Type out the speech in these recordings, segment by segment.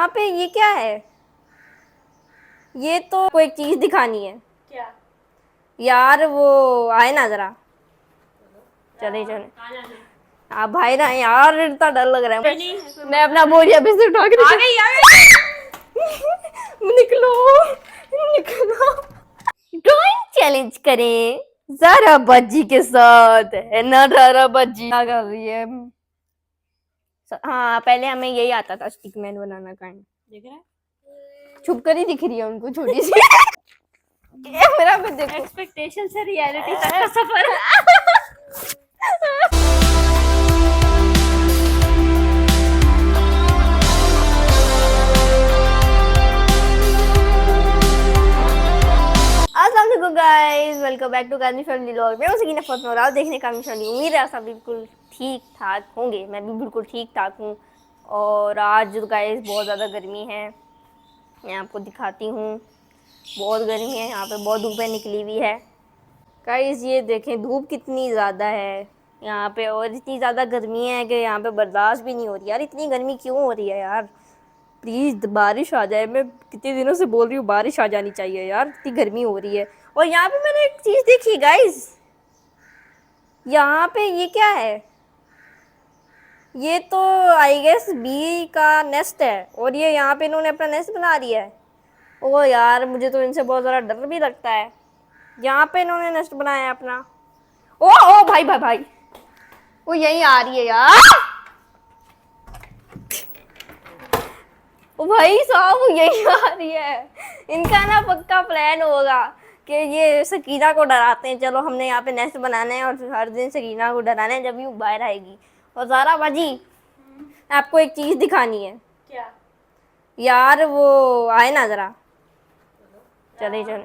यहाँ पे ये क्या है? ये तो कोई चीज दिखानी है क्या यार, वो आए ना जरा। चले चले आप भाई ना यार, इतना डर लग रहा है। मैं अपना बोरिया भी से उठा के आ गई आ गई। निकलो निकलो। ड्राइंग चैलेंज करें ज़रा बज्जी के साथ, है ना? ज़रा बज्जी क्या कर रही है? हाँ, पहले हमें यही आता था स्टिक मैन बनाना। काइंड देख रहा है, छुप कर ही दिख रही है उनको छोटी सी। मेरा भी देखो। एक्सपेक्टेशन से रियलिटी तक का सफर। अस्सलाम वालेकुम guys, welcome back to Kazmi family vlog. मैं हूं सकीना फातिमा और आप देखने काज़मी फैमिली। उम्मीद है आप सब बिल्कुल ठीक ठाक होंगे। मैं भी बिल्कुल ठीक ठाक हूं। और आज गाइस बहुत ज़्यादा गर्मी है, मैं आपको दिखाती हूँ। बहुत गर्मी है यहाँ पे, बहुत धूपें निकली हुई है गाइस। ये देखें धूप कितनी ज़्यादा है यहाँ पे, और इतनी ज़्यादा गर्मी है कि यहाँ पे बर्दाश्त भी नहीं हो रही। यार इतनी गर्मी क्यों हो रही है यार? प्लीज़ बारिश आ जाए। मैं कितने दिनों से बोल रही हूँ बारिश आ जानी चाहिए यार, इतनी गर्मी हो रही है। और यहाँ पे मैंने एक चीज़ देखी गाइस, यहाँ पे ये क्या है? ये तो आई गेस बी का नेस्ट है, और ये यहाँ पे इन्होंने अपना नेस्ट बना दिया है। ओ यार, मुझे तो इनसे बहुत ज़्यादा डर भी लगता है। यहाँ पे इन्होंने नेस्ट बनाया है अपना। ओ ओ भाई भाई भाई, वो यहीं आ रही है यार। ओ भाई साहब, वो यही आ रही है। इनका ना पक्का प्लान होगा कि ये सकीना को डराते हैं। चलो, हमने यहाँ पे नेस्ट बनाना है और हर दिन सकीना को डराना है जब ये बाहर आएगी। और ज़ारा बाजी, आपको एक चीज़ दिखानी है क्या यार, वो आए ना ज़रा। चले चले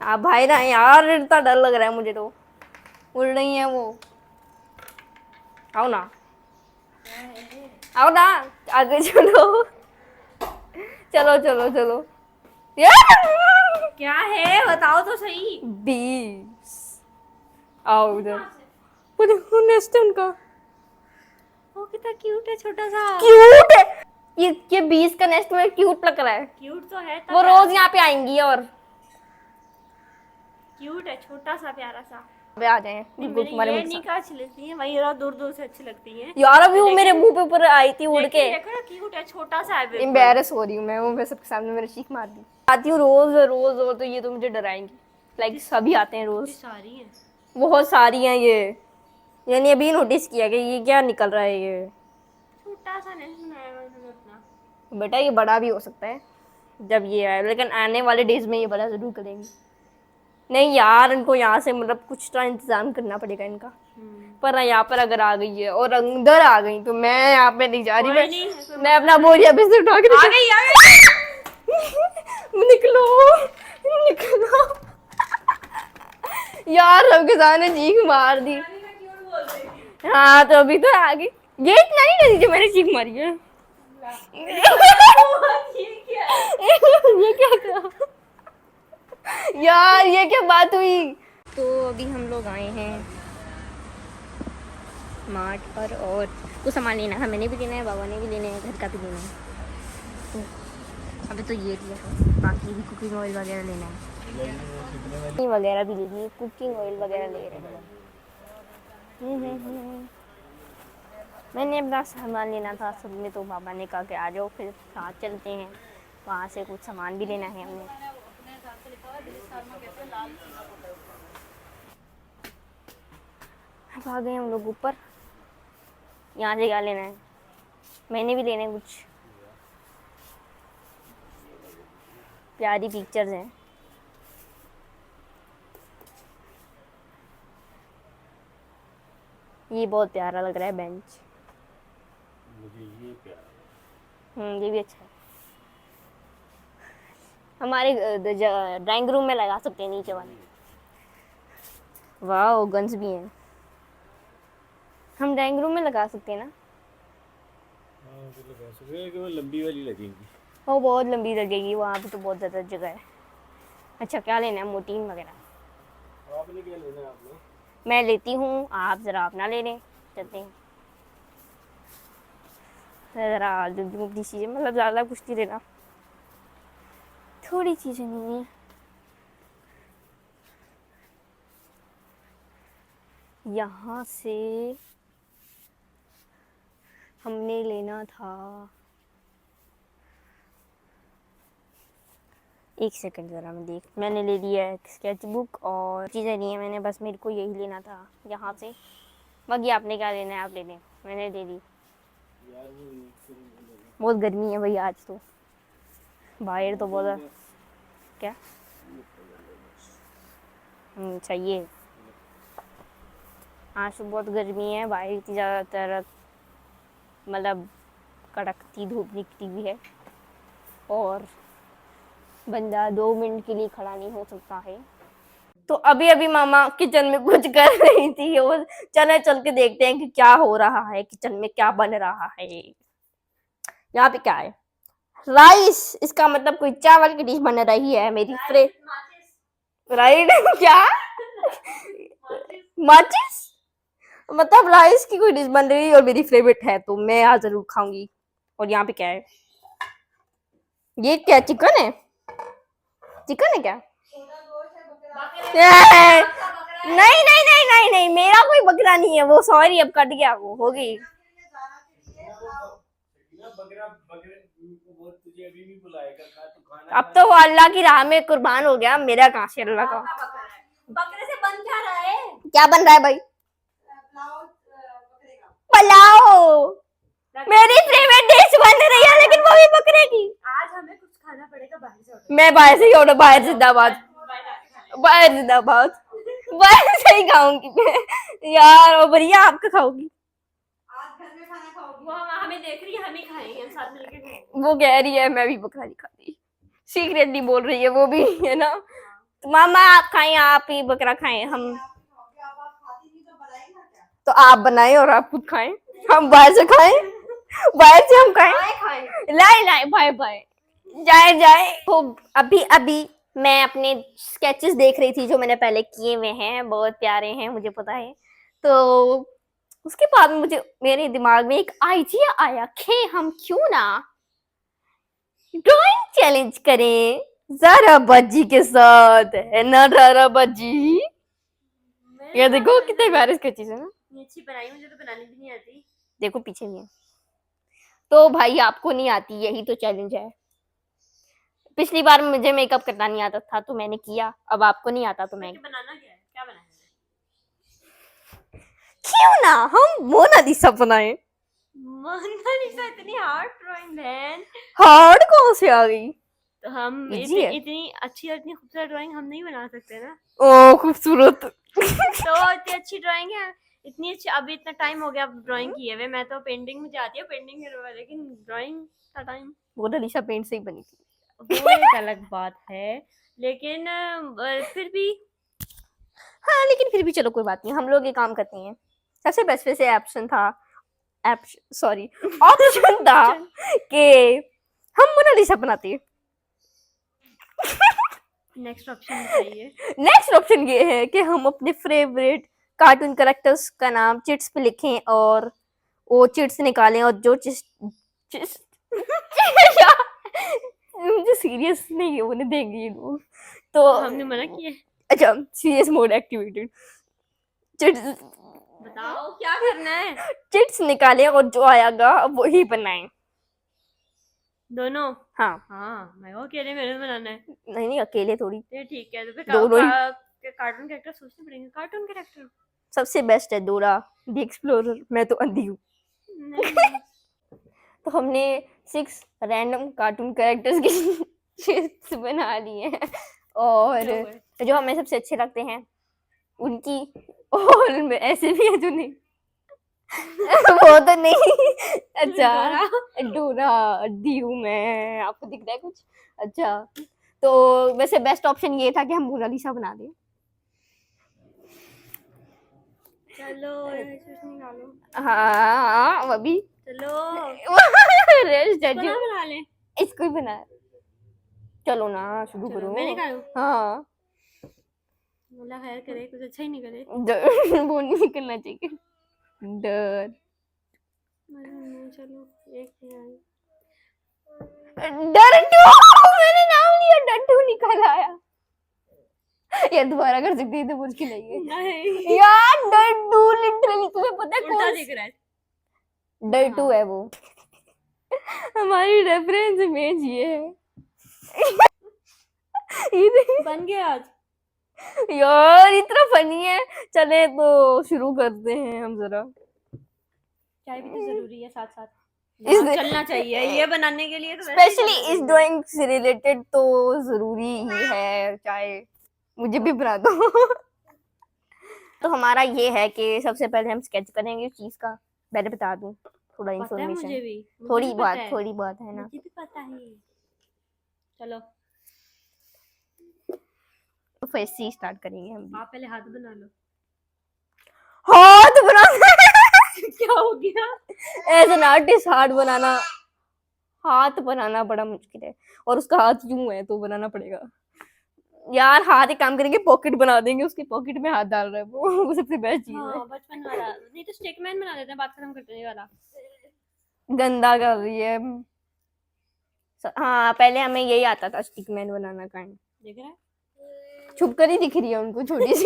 आप भाई ना यार, इतना डर लग रहा है मुझे तो। उड़ रही है वो। आओ ना, आओ ना, आगे चलो। चलो चलो चलो यार। क्या है बताओ तो सही। 20 आओ उधर। वो देखो नेस्ट है उनका, वो कितना क्यूट है, छोटा सा। क्यूट है। ये 20 का नेस्ट में क्यूट लग रहा है। क्यूट तो है, वो रोज यहाँ पे आएंगी और क्यूट है, छोटा सा प्यारा सा। वे आ जाए बिल्कुल तुम्हारे ये मुंह नहीं के का अच्छी लगती है, वही और दूर दूर से अच्छी लगती है साथ। यार अभी वो मेरे मुंह पे ऊपर आई थी उड़ के। देखो ना, क्यूट है, छोटा सा है बिल्कुल। एम्बेरस हो रही हूँ मैं, वो सबके सामने मेरे चीख मार दी। आती हूँ रोज रोज, और तो ये तो मुझे डराएंगी। लाइक सभी आते हैं रोज, सारी है, बहुत सारी हैं ये। यानी अभी नोटिस किया कि ये क्या निकल रहा है ये। छोटा सा नहीं बनाया हुआ है अपना। बेटा ये बड़ा भी हो सकता है जब ये आए, लेकिन आने वाले डेज में ये बड़ा जरूर करेंगे। नहीं यार, इनको यहाँ से मतलब कुछ तो इंतजाम करना पड़ेगा इनका। पर यहाँ पर अगर आ गई है और अंदर आ गई तो मैं यहाँ पे नहीं जा रही। मैं अपना बोरिया भी से उठा के आ गई आ गई। निकलो निकलो। यार सबके सामने चीख मार दी। हाँ तो अभी तो आ गई। ये इतना नहीं करी जो मैंने चीख मारी है। ये क्या था यार, ये क्या बात हुई? तो अभी हम लोग आए हैं मार्ट पर और कुछ सामान लेना है। मैंने भी लेना है, बाबा ने भी लेना है, घर का भी लेना है। तो अभी तो ये लिया है, बाकी भी कुकिंग ऑयल वगैरह लेना है, वगैरह भी ले लिए, कुकिंग ऑयल वगैरह ले रहे हैं। मैंने अपना सामान लेना था सब में, तो बाबा ने कहा कि आ जाओ फिर साथ चलते हैं। वहाँ से कुछ सामान भी लेना है हमने। अब आ गए हम लोग ऊपर। यहाँ से क्या लेना है? मैंने भी लेना है कुछ। प्यारी पिक्चर्स हैं। ये बहुत प्यारा लग रहा है बेंच। मुझे ये प्यारा। ये भी अच्छा है। हमारे ड्राइंग रूम में लगा सकते हैं नीचे वाले। वाह, गन्स भी हैं। हम ड्राइंग रूम में लगा सकते हैं ना? हाँ तो लगा सकते हैं कि वो लंबी वाली लगेगी। वो बहुत लंबी लगेगी, वहाँ पे तो बहुत ज़्यादा जगह है। अच्छा क्या लेना है? मोटीन वगैरह। आपने क्या लेना है? आपने मैं लेती हूँ, आप ज़रा अपना ले लें। चलते हैं। ज़रा जल्दी मुझे चीज़ें, मतलब ज़्यादा कुछ नहीं देना, थोड़ी चीज़ें नहीं है। यहाँ से हमने लेना था, एक सेकंड ज़रा मैं देख, मैंने ले लिया है स्केच बुक और चीज़ें ली हैं मैंने, बस मेरे को यही लेना था यहाँ से। बाकी आपने क्या लेना है आप ले लें, मैंने ले ली। यार वो बहुत गर्मी है भाई आज तो, बाहर तो बहुत क्या चाहिए। आज तो बहुत गर्मी है बाहर, इतनी ज़्यादातर मतलब कड़कती धूप निकली हुई है और बंदा 2 मिनट के लिए खड़ा नहीं हो सकता है। तो अभी अभी मामा किचन में कुछ कर रही थी और चल के देखते हैं कि क्या हो रहा है किचन में, क्या बन रहा है। यहाँ पे क्या है, राइस, इसका मतलब कोई चावल की डिश बन रही है मेरी फ्रेंड। राइट क्या माचिस, मतलब राइस की कोई डिश बन रही है और मेरी फेवरेट है तो मैं आज जरूर खाऊंगी। और यहाँ पे क्या है, ये क्या चिकन है, चिकन है क्या? नहीं नहीं नहीं नहीं नहीं, मेरा कोई बकरा नहीं है वो, सॉरी अब कट गया, वो हो गई। बकरा बकरे वो तुझे अभी भी बुलाएगा, खा तो खाना। अब तो वो अल्लाह की राह में कुर्बान हो गया, मेरा कहाँ से अल्लाह का। बकरे से बन क्या रहा है? क्या बन रहा है भाई? पुलाव, मेरी फेवरेट डिश बन रही है लेकिन वो भी बकरे की। आज हमें कुछ खाना पड़ेगा बाहर से order। मैं बाहर से ही ऑर्डर, बाहर जिंदाबाद, बाहर जिंदाबाद, बाहर से ही खाऊंगी मैं यार। और बढ़िया आपका खाऊंगी, वो हमें देख रही है, हम ही खाएंगे, हम साथ मिलके खाएंगे। वो कह रही है मैं भी बकरा नहीं खाती, सीक्रेटली बोल रही है वो भी, है ना। तो मामा आप खाएं, आप ही बकरा खाएं, हम तो आप बनाएं और आप खुद खाएं, हम बाहर से खाएं, बाहर से हम खाएं। लाए लाए बाय बाय, जाए जाए। तो अभी अभी मैं अपने स्केचेस देख रही थी जो मैंने पहले किए हुए हैं, बहुत प्यारे हैं मुझे पता है। तो उसके बाद में मुझे मेरे दिमाग में एक आइडिया आया कि हम क्यों ना ड्राइंग चैलेंज करें ज़रा बज्जी के साथ, है ना ज़रा बज्जी। ये देखो कितने प्यारे स्केचेस है ना, अच्छी बनाई, मुझे तो बनानी भी नहीं आती। देखो पीछे भी है। तो भाई आपको नहीं आती, यही तो चैलेंज है। पिछली बार मुझे मेकअप करना नहीं आता था तो मैंने किया, अब आपको नहीं आता तो मैं बनाना क्या है, क्या बनाना है? क्यों ना हम मोनालिसा बनाए। मोनालिसा इतनी हार्ड ड्राइंग है, हार्ड कौन से आ गई, तो हम इजी है। इतनी अच्छी और इतनी खूबसूरत ड्राइंग हम नहीं बना सकते ना। ओ खूबसूरत तो इतनी अच्छी ड्राइंग है, इतनी अच्छी, अभी इतना टाइम हो गया ड्राइंग किए हुए, मैं तो पेंटिंग मुझे आती है, पेंटिंग करवा, लेकिन ड्राइंग का टाइम, मोनालिसा पेंट से ही बनी थी। वो एक अलग बात है, लेकिन फिर भी हाँ लेकिन फिर भी चलो कोई बात नहीं, हम लोग ये काम करते हैं। सबसे बेस्ट वैसे ऑप्शन था, ऑप्शन था कि हम मोनालिसा बनाते हैं। नेक्स्ट ऑप्शन चाहिए। नेक्स्ट ऑप्शन ये है कि हम अपने फेवरेट कार्टून कैरेक्टर्स का नाम चिट्स पे लिखें और वो चिट्स निकालें और जो चिट्स मुझे सीरियस नहीं है, उन्हें देंगे ये लोग तो हमने मना किया। अच्छा सीरियस मोड एक्टिवेटेड, चिट्स बताओ क्या करना है। चिट्स निकालें और जो आएगा वही बनाएं। दोनों? हाँ हाँ, मैं वो अकेले मेरे बनाना है। नहीं नहीं अकेले थोड़ी, ये ठीक है, तो फिर दोनों ही। कार्टून कैरेक्टर सोचने पड़ेंगे, कार्टून कैरेक्टर सबसे बेस्ट है डोरा द एक्सप्लोरर, मैं तो अंधी हूँ। तो हमने 6 रैंडम कार्टून कैरेक्टर्स की चिट्स बना लिए हैं और जो हमें सबसे अच्छे लगते हैं उनकी, और ऐसे भी है जो नहीं वो तो नहीं। अच्छा डोरा दी हूँ मैं, आपको दिख रहा है कुछ? अच्छा तो वैसे बेस्ट ऑप्शन ये था कि हम मोनालिसा बना दें। चलो निकालो, हाँ वो भी चलो जज बना ले, इसको ही बना, चलो ना शुरू करो। मैं निकालूं? हाँ अल्लाह खैर करे, कुछ अच्छा ही निकले। डर वो नहीं करना चाहिए, डर चलो एक नहीं डरटू मैंने नाम लिया, डरटू निकल आया। ये दोबारा कर सकती है तो मुश्किल नहीं है नहीं यार। डरटू लिटरली तुम्हें पता है उल्टा कौन दिख रहा है। डरटू है वो। हमारी रेफरेंस इमेज ये है। बन गया आज। यार इतना फनी है। चले तो शुरू करते हैं हम जरा। चाय भी तो जरूरी है साथ साथ। इस- हाँ, चलना चाहिए ये बनाने के लिए तो वैसे ही स्पेशली चलना इस चाहिए। ड्राइंग से रिलेटेड तो जरूरी ही है, चाहे मुझे भी बना दो। तो हमारा ये है कि सबसे पहले हम स्केच करेंगे इस चीज का। पहले बता दूं थोड़ा पता है इंफॉर्मेशन, मुझे भी मुझे थोड़ी भी पता है। थोड़ी बात है ना। मुझे भी पता है। चलो तो फिर से स्टार्ट करेंगे हम भी। आप पहले हाथ बना लो। हाथ बनाना क्या हो गया? एज एन आर्टिस्ट हाथ बनाना, हाथ बनाना बड़ा मुश्किल है। और उसका हाथ यूं है तो बनाना पड़ेगा यार। हाथ एक काम करेंगे, पॉकेट बना देंगे, उसके पॉकेट में हाथ डाल रहा है वो सबसे बेस्ट चीज है। हाँ बचपन वाला। नहीं तो स्टिकमैन बना देते हैं, बात खत्म करते हैं ये वाला। गंदा कर रही है। हाँ पहले हमें यही आता था स्टिकमैन बनाना का। देख रहा है? छुप कर ही दिख रही है उनको छोटी सी।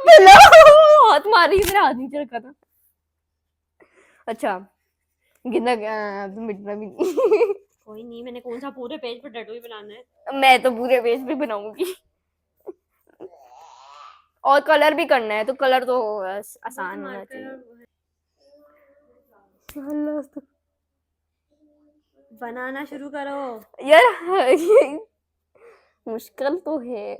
बोलो, हाथ मार रही है, मेरा हाथ नीचे रखा था। अच्छा गिरना मिटना भी नहीं। कोई नहीं, मैंने कौन सा पूरे पेज पर टैटू ही बनाना है। मैं तो पूरे पेज पे बनाऊंगी। और कलर भी करना है तो कलर तो आसान होना चाहिए। बनाना शुरू करो। यार मुश्किल तो है।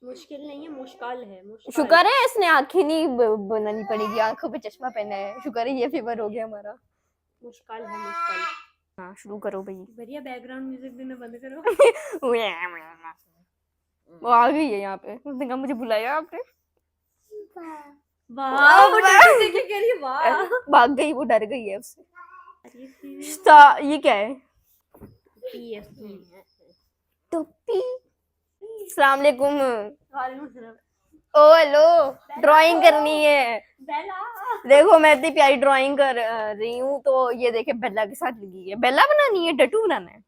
मुश्किल नहीं है, मुश्किल है। मुश्किल शुक्र है इसने आंखें नहीं बनानी पड़ेगी, आंखों पे चश्मा पहना है, शुक्र है ये फेवर हो गया हमारा। मुश्किल है मुश्किल। हाँ शुरू करो भाई। बढ़िया बैकग्राउंड म्यूजिक देना बंद करो। वो आ गई है यहाँ पे, उसने कहा मुझे बुलाया आपने। वाह वो टैटू देख के कह रही है वाह। भाग गई, वो डर गई है उससे। ये क्या है? टोपी। अस्सलाम वालेकुम। ओ हेलो, ड्राइंग करनी है। बेला देखो मैं इतनी प्यारी ड्राइंग कर रही हूँ तो ये देखे बेला के साथ लगी है। बेला बनानी है, टैटू बनाना है।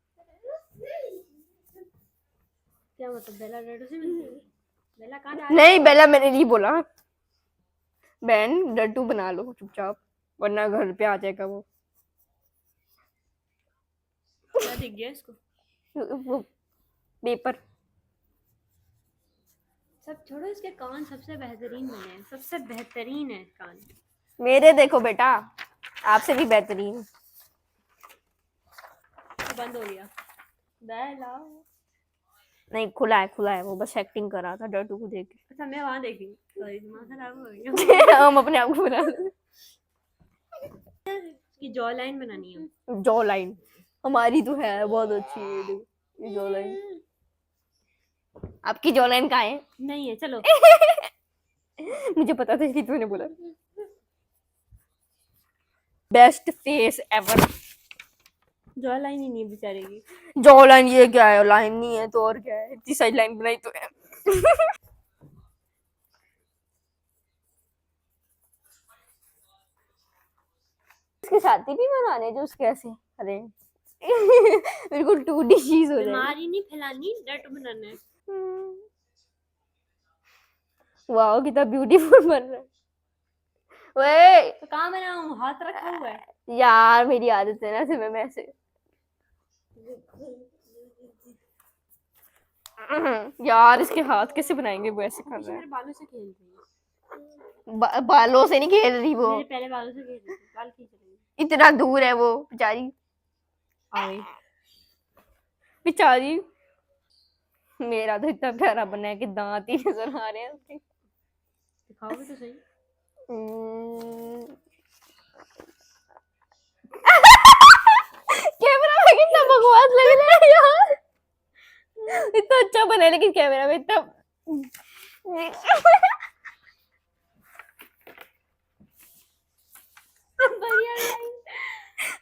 क्या मतलब बेला टैटू से मिलती है? बेला कहाँ जा नहीं बेला मैंने नहीं बोला। बहन टैटू बना लो चुपचाप, वरना घर पे आ जाएगा वो। क्या दिख गया इसको? वो पेपर। सब छोड़ो, इसके कान सबसे बेहतरीन बने हैं, सबसे बेहतरीन है कान। मेरे देखो बेटा, आपसे भी बेहतरीन। तो बंद हो गया। बेला नहीं खुला है, वो बस एक्टिंग कर रहा था टैटू को देख के। अच्छा मैं वहां देखी। सॉरी दिमाग खराब हो गया। हम अपने आप को बना लें। इसकी जॉ लाइन बनानी है। जॉ लाइन हमारी तो है बहुत अच्छी है। देखो ये जॉ लाइन, आपकी जॉ लाइन कहाँ है? नहीं है चलो। मुझे पता था इसलिए तूने बोला। Best face ever. Jawline ही नहीं है बेचारे की। जॉ लाइन ये क्या है? लाइन नहीं है तो और क्या है? इतनी सारी लाइन बनाई तो है। इसके साथी भी बनाने जो उसके ऐसे, अरे बिल्कुल 2D चीज हो जाएगी। बीमारी नहीं फैलानी, टैटू बनाना है। वाओ कितना ब्यूटीफुल बन रहा है। वे तो कहाँ बनाऊं? हाथ रखा हुआ है। यार मेरी आदत है ना सिर्फ मैं ऐसे। यार इसके हाथ कैसे बनाएंगे? वो ऐसे कर रहा मेरे बालों से खेल रही है। है। बालों से नहीं खेल रही वो, मेरे पहले बालों से खेल रही थी, बाल खींच रही है। इतना दूर है वो बेचारी। आ गई। बेचारी। मेरा तो इतना प्यारा बना है कि दांत ही नजर आ रहे हैं उसके। दिखाओ भी तो सही। कैमरा में कितना बकवास लग रहा है यार। इतना अच्छा बना है लेकिन कैमरा में इतना बढ़िया line.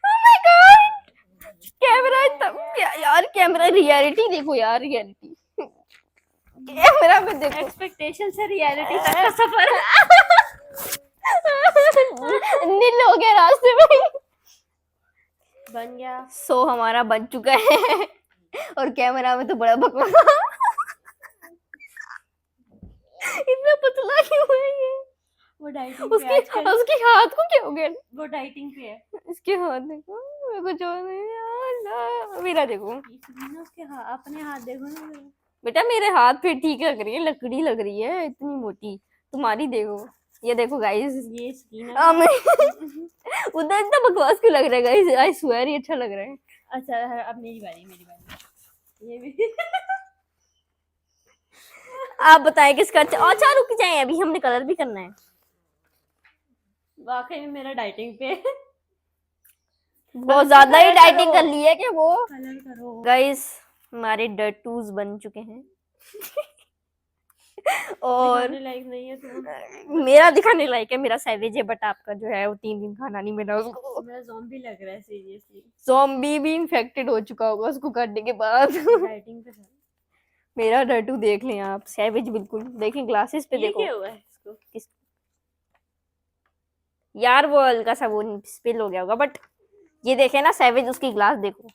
Oh my God! Camera इतना यार, कैमरा रियलिटी देखो यार, रियलिटी कैमरा में देखो। एक्सपेक्टेशन से रियलिटी तक का सफर। नील हो गया रास्ते में। बन गया। सो हमारा बन चुका है और कैमरा में तो बड़ा बकवास इतना पतला क्यों है ये? वो डाइटिंग पे है उसके आजकल। उसके हाथ को क्या हो गया? वो डाइटिंग पे है। इसके हाथ देखो, मेरे को जो नहीं अल्लाह, मेरा देखो ना उसके अपने हाथ देखो ना मेरे। बेटा, मेरे हाथ पे ठीक लग रही है, लकड़ी लग रही है इतनी मोटी। तुम्हारी देखो, ये देखो गाइस। ये स्किन उधर इतना बकवास क्यों लग रहा है गाइस? आई स्वेयर ये अच्छा लग रहा है। अच्छा अब मेरी बारी। ये भी आप बताएं किसका अच्छा रुक जाए, अभी हमने कलर भी करना है। वाकई में मेरा डाइटिंग पे। बहुत ज्यादा ही डाइटिंग कर ली है क्या वो? कलर करो गाइस हमारे डटूज बन चुके हैं और दिखाने लायक नहीं है तो। मेरा दिखाने लायक है, मेरा सैवेज है, बट आपका जो है वो 3 दिन खाना नहीं मिला उसको। मेरा ज़ॉम्बी लग रहा है सीरियसली। ज़ॉम्बी भी इन्फेक्टेड हो चुका होगा उसको करने के बाद। डाइटिंग पे था। मेरा डटू देख लें आप, सैवेज बिल्कुल। देखें ग्लासेस पे, ये देखो क्या हुआ है इसको? किस यार वो हल्का सा वो स्पिल हो गया होगा, बट ये देखे ना सैवेज, उसकी ग्लास देखो।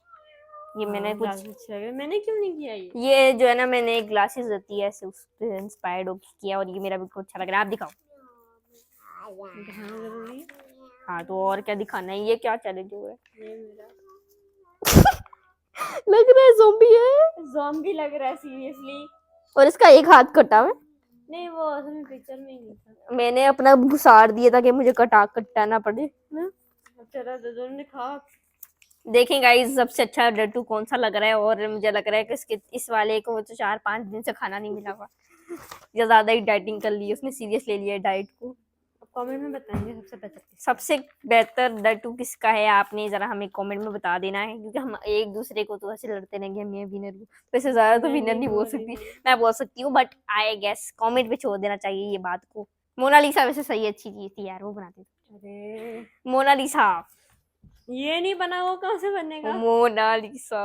ये मैंने कुछ अच्छा है। मैंने क्यों नहीं किया ये जो है ना, मैंने एक ग्लासेस होती है ऐसे उससे इंस्पायर्ड होकर किया, और ये मेरा बिल्कुल अच्छा लग रहा है। आप दिखाओ। दिखाना जरूरी है। हाँ तो और क्या दिखाना है? ये क्या चैलेंज हो रहा है? ये मेरा लग रहा है ज़ॉम्बी है, ज़ॉम्बी लग रहा है सीरियसली। और इसका एक हाथ कटा हुआ है। नहीं वो असल में पिक्चर में ही नहीं था। मैंने अपना भुसार दिया था कि मुझे कटाना पड़े ना। चलो दोनों ने खा। देखें गाइस सबसे अच्छा डट्टू कौन सा लग रहा है, और मुझे लग रहा है कि इसके इस वाले को तो 4-5 दिन से खाना नहीं मिला हुआ, या ज्यादा ही डाइटिंग कर ली उसने, सीरियस ले लिया डाइट को। कमेंट में बताएंगे सबसे बेहतर डट्टू किसका है, आपने जरा हमें कमेंट में बता देना है, क्योंकि हम एक दूसरे को तो ऐसे लड़ते रहेंगे हम ये विनर को। वैसे ज्यादा तो मैं विनर नहीं नहीं बोल बोल सकती, रही। मैं बोल सकती हूँ, बट आई गेस कमेंट पे छोड़ देना चाहिए ये बात को। मोनालिसा वैसे सही अच्छी चीज थी यार, वो बनाती थी अरे मोनालिसा। ये नहीं बना, वो कहाँ से बनेगा? मोनालिसा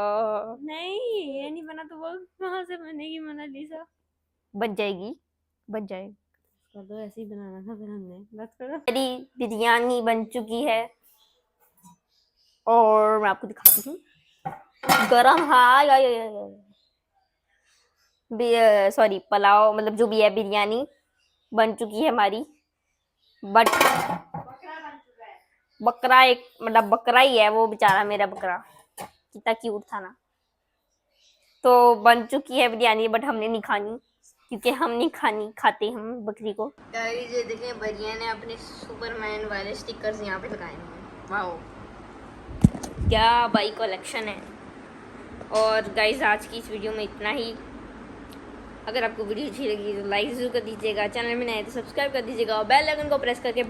नहीं ये नहीं बना तो वो कहाँ से बनेगी मोनालिसा? बन जाएगी, बन जाएगी। कर दो, ऐसे ही बनाना था फिर हमने। बस करो। मेरी बिरयानी बन चुकी है और मैं आपको दिखाती हूँ। गरम सॉरी पुलाव, मतलब जो भी है बिरयानी बन चुकी है हमारी, बट बकरा एक मतलब बकरा ही है वो बेचारा, मेरा बकरा कितना क्यूट था ना। तो बन चुकी है बिरयानी, बट हमने नहीं खानी, क्योंकि हम नहीं खाते हम बकरी को। गाइस ये देखें, भैया ने अपने सुपरमैन वाले स्टिकर्स यहाँ पे लगाए हैं। वाओ क्या भाई कलेक्शन है। और गाइस आज की इस वीडियो में इतना ही। अगर आपको वीडियो अच्छी लगी तो लाइक जरूर कर दीजिएगा, चैनल में नए तो सब्सक्राइब कर दीजिएगा, और बेल आइकन को प्रेस करके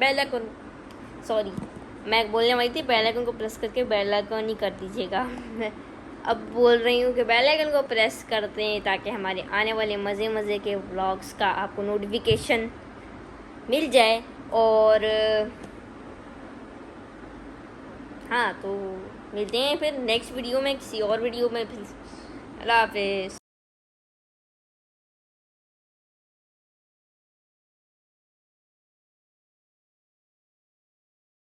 मैं बोलने वाली थी बेल आइकन को प्रेस करके बेल आइकन ही कर दीजिएगा। अब बोल रही हूँ कि बेल आइकन को प्रेस करते हैं ताकि हमारे आने वाले मज़े के व्लॉग्स का आपको नोटिफिकेशन मिल जाए। और हाँ तो मिलते हैं फिर नेक्स्ट वीडियो में, किसी और वीडियो में। फिर अल्लाह हाफिज़।